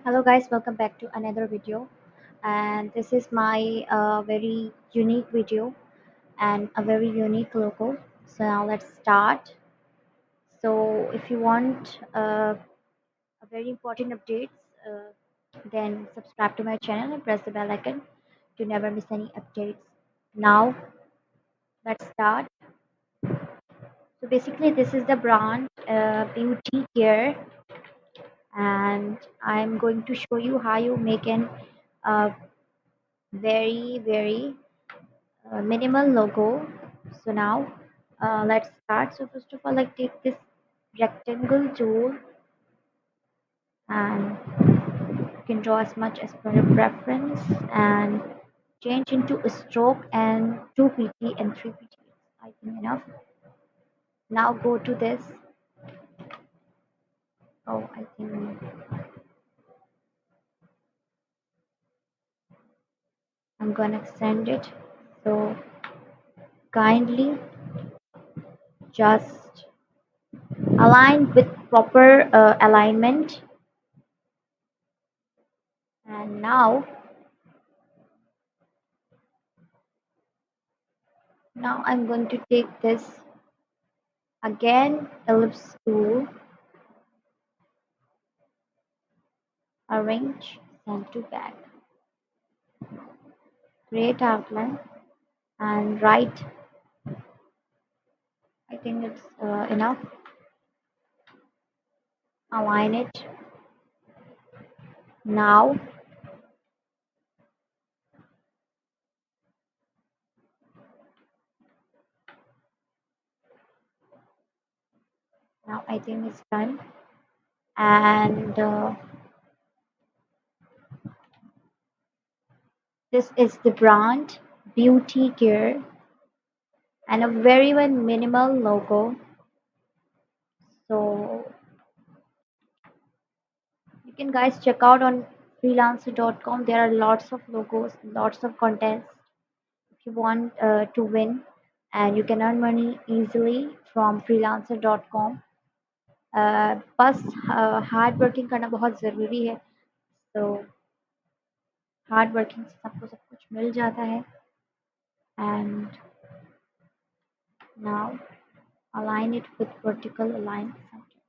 Hello guys, welcome back to another video, and this is my very unique video and a very unique logo. So now let's start. So if you want a very important updates, then subscribe to my channel and press the bell icon to never miss any updates. Now let's start. So basically this is the brand Beauty Care, and I'm going to show you how you make an uh, very minimal logo. So now let's start. So first of all, like take this rectangle tool and you can draw as much as per your preference and change into a stroke and 2 pt and 3 pt. I think enough. Now go to this. Oh, I think I'm gonna extend it. So kindly just align with proper alignment. And now I'm going to take this again ellipse tool, arrange, send to back, create outline, and write. I think it's enough. Align it. Now, now I think it's done. And this is the brand Beauty Care and a very minimal logo. So you can guys check out on freelancer.com. There are lots of logos, lots of contents if you want to win, and you can earn money easily from freelancer.com. बस hard working करना बहुत ज़रूरी है. तो hard working से सबको सब कुछ मिल जाता है. And now align it with vertical align center.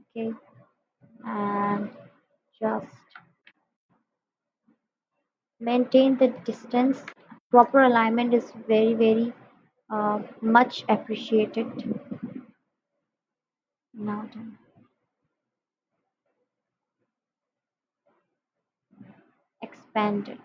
Okay, and just maintain the distance. Proper alignment is very much appreciated. Now done. Expand it.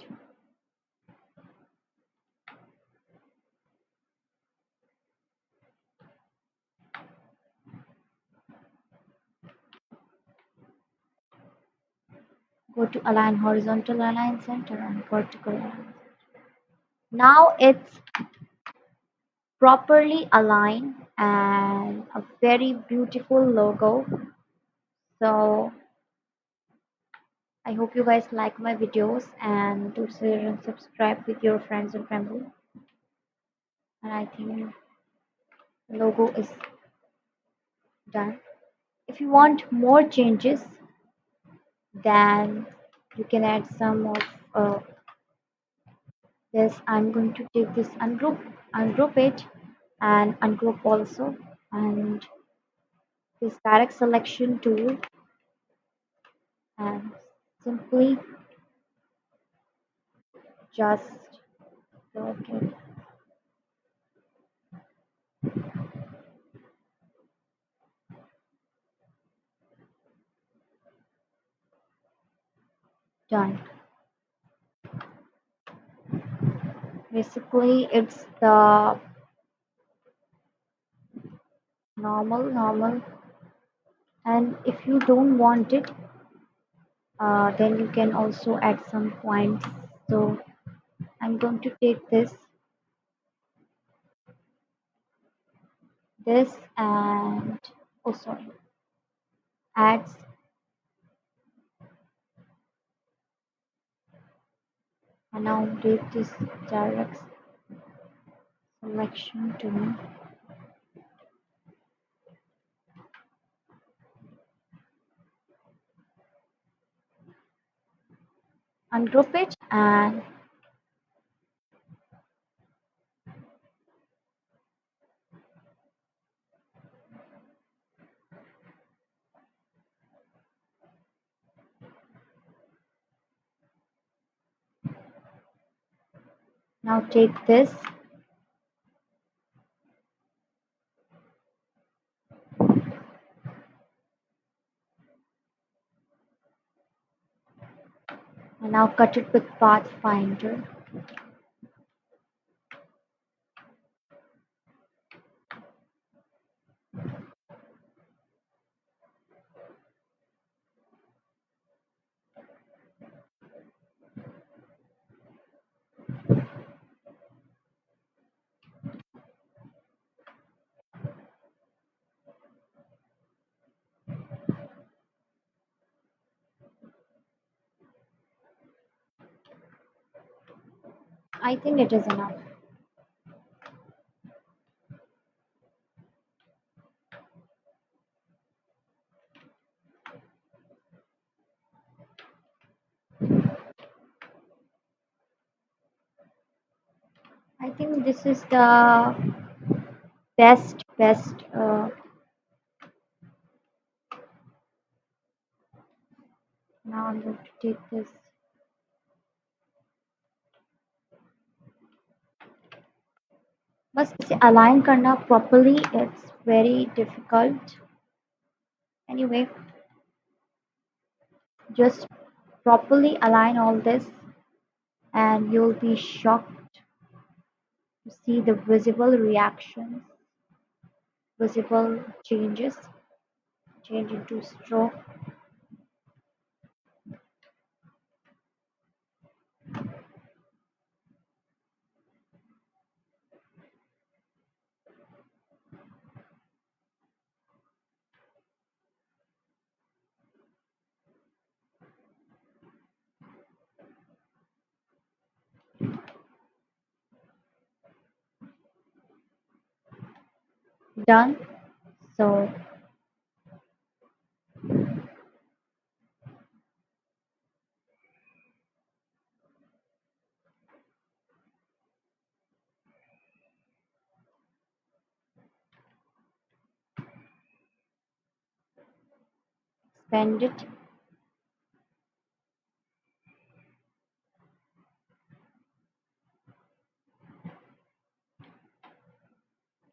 Go to align horizontal align center and vertical align. Now it's properly aligned and a very beautiful logo. So I hope you guys like my videos and do share and subscribe with your friends and family. And I think the logo is done. If you want more changes, then you can add some of this. I'm going to take this ungroup it and ungroup also, and this direct selection tool, and simply just okay, done. Basically it's the normal, and if you don't want it, then you can also add some points. So I'm going to take this and oh sorry, adds, and now take this direct selection tool, ungroup it, and now take this and now cut it with Pathfinder. I think it is enough. I think this is the best. Now I'm going to take this. बस इसे align करना properly, it's very difficult. Anyway, just properly align all this and you'll be shocked to see the visible reactions, visible changes, change into stroke. Done. So expand it,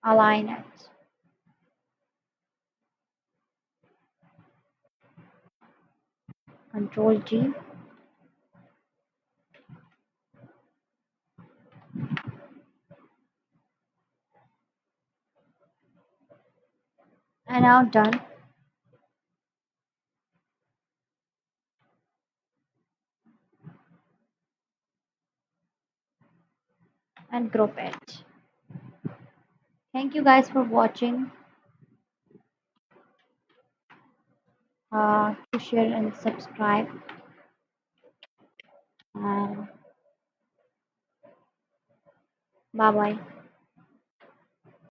align it. Control G. And now done. And group it. Thank you guys for watching. To share and subscribe. And bye bye.